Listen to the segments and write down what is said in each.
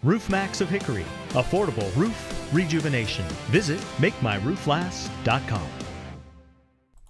Roof Max of Hickory. Affordable roof rejuvenation. Visit MakeMyRoofLast.com.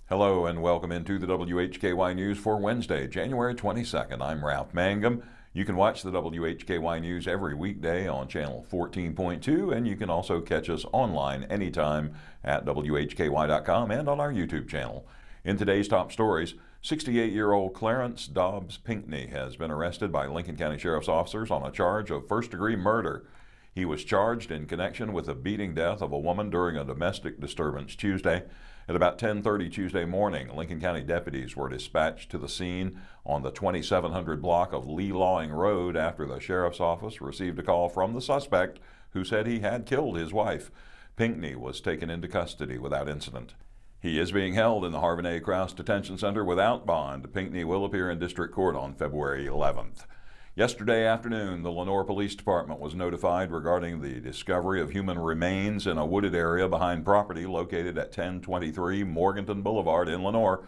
Hello and welcome into the WHKY News for Wednesday, January 22nd. I'm Ralph Mangum. You can watch the WHKY News every weekday on channel 14.2, and you can also catch us online anytime at WHKY.com and on our YouTube channel. In today's top stories, 68-year-old Clarence Dobbs Pinckney has been arrested by Lincoln County Sheriff's officers on a charge of first-degree murder. He was charged in connection with the beating death of a woman during a domestic disturbance Tuesday. At about 10:30 Tuesday morning, Lincoln County deputies were dispatched to the scene on the 2700 block of Lee Lawing Road after the sheriff's office received a call from the suspect who said he had killed his wife. Pinckney was taken into custody without incident. He is being held in the Harvin A. Krause Detention Center without bond. Pinckney will appear in district court on February 11th. Yesterday afternoon, the Lenoir Police Department was notified regarding the discovery of human remains in a wooded area behind property located at 1023 Morganton Boulevard in Lenoir.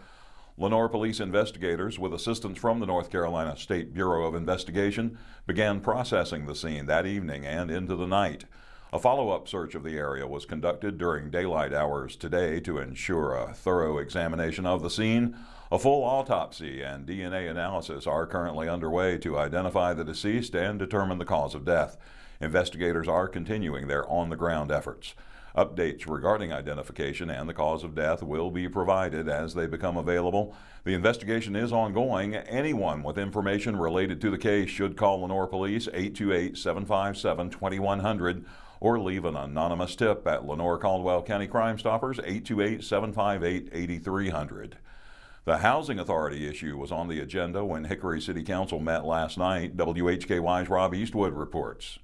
Lenoir police investigators, with assistance from the North Carolina State Bureau of Investigation, began processing the scene that evening and into the night. A follow-up search of the area was conducted during daylight hours today to ensure a thorough examination of the scene. A full autopsy and DNA analysis are currently underway to identify the deceased and determine the cause of death. Investigators are continuing their on-the-ground efforts. Updates regarding identification and the cause of death will be provided as they become available. The investigation is ongoing. Anyone with information related to the case should call Lenoir Police 828-757-2100 or leave an anonymous tip at Lenoir Caldwell County Crime Stoppers 828-758-8300. The Housing Authority issue was on the agenda when Hickory City Council met last night. WHKY's Rob Eastwood reports.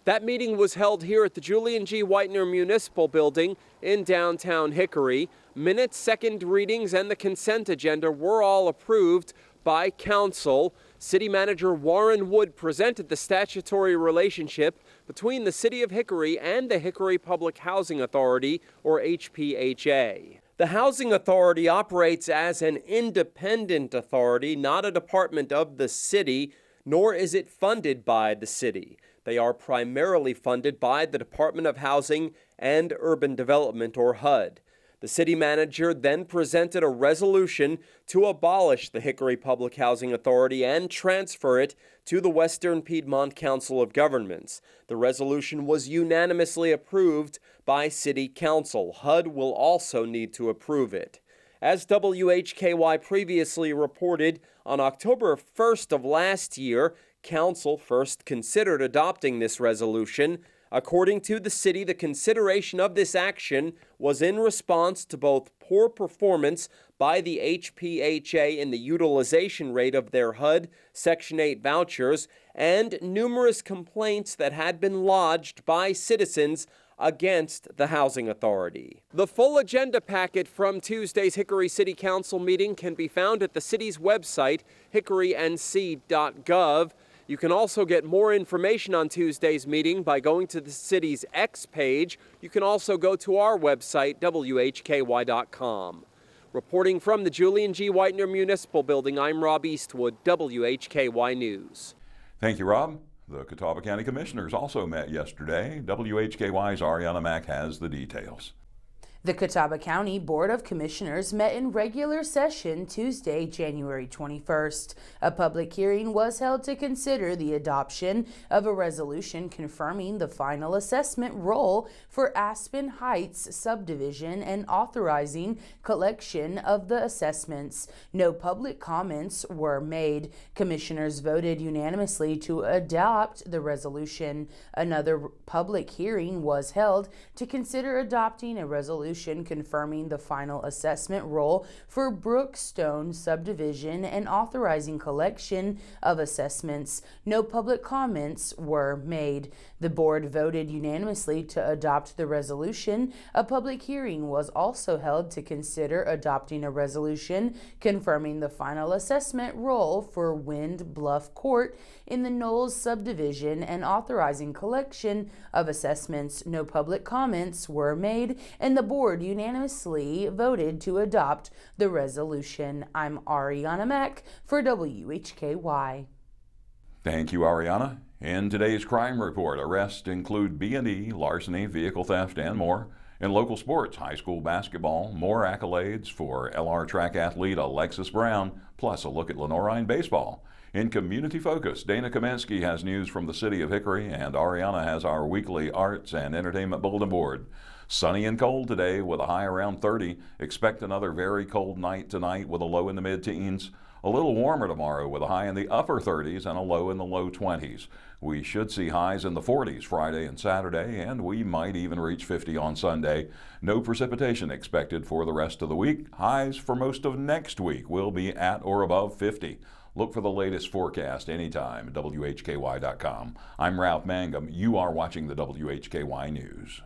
That meeting was held here at the Julian G. Whitener Municipal Building in downtown Hickory. Minutes, second readings, and the consent agenda were all approved by council. City Manager Warren Wood presented the statutory relationship between the City of Hickory and the Hickory Public Housing Authority, or HPHA. The Housing Authority operates as an independent authority, not a department of the city, nor is it funded by the city. They are primarily funded by the Department of Housing and Urban Development, or HUD. The city manager then presented a resolution to abolish the Hickory Public Housing Authority and transfer it to the Western Piedmont Council of Governments. The resolution was unanimously approved by City Council. HUD will also need to approve it. As WHKY previously reported, on October 1st of last year, Council first considered adopting this resolution. According to the city, the consideration of this action was in response to both poor performance by the HPHA in the utilization rate of their HUD Section 8 vouchers and numerous complaints that had been lodged by citizens against the Housing Authority. The full agenda packet from Tuesday's Hickory City Council meeting can be found at the city's website, hickorync.gov. You can also get more information on Tuesday's meeting by going to the city's X page. You can also go to our website, WHKY.com. Reporting from the Julian G. Whitener Municipal Building, I'm Rob Eastwood, WHKY News. Thank you, Rob. The Catawba County Commissioners also met yesterday. WHKY's Arianna Mack has the details. The Catawba County Board of Commissioners met in regular session Tuesday, January 21st. A public hearing was held to consider the adoption of a resolution confirming the final assessment role for Aspen Heights subdivision and authorizing collection of the assessments. No public comments were made. Commissioners voted unanimously to adopt the resolution. Another public hearing was held to consider adopting a resolution confirming the final assessment role for Brookstone subdivision and authorizing collection of assessments. No public comments were made. The board voted unanimously to adopt the resolution. A public hearing was also held to consider adopting a resolution confirming the final assessment role for Wind Bluff Court in the Knowles subdivision and authorizing collection of assessments. No public comments were made, and the board unanimously voted to adopt the resolution. I'm Arianna Mack for WHKY. Thank you, Arianna. In today's crime report, arrests include B&E, larceny, vehicle theft, and more. In local sports, high school basketball, more accolades for LR track athlete Alexis Brown, plus a look at Lenoir baseball. In community focus, Dana Kaminsky has news from the city of Hickory, and Arianna has our weekly arts and entertainment bulletin board. Sunny and cold today with a high around 30. Expect another very cold night tonight with a low in the mid-teens. A little warmer tomorrow with a high in the upper 30s and a low in the low 20s. We should see highs in the 40s Friday and Saturday, and we might even reach 50 on Sunday. No precipitation expected for the rest of the week. Highs for most of next week will be at or above 50. Look for the latest forecast anytime at WHKY.com. I'm Ralph Mangum. You are watching the WHKY News.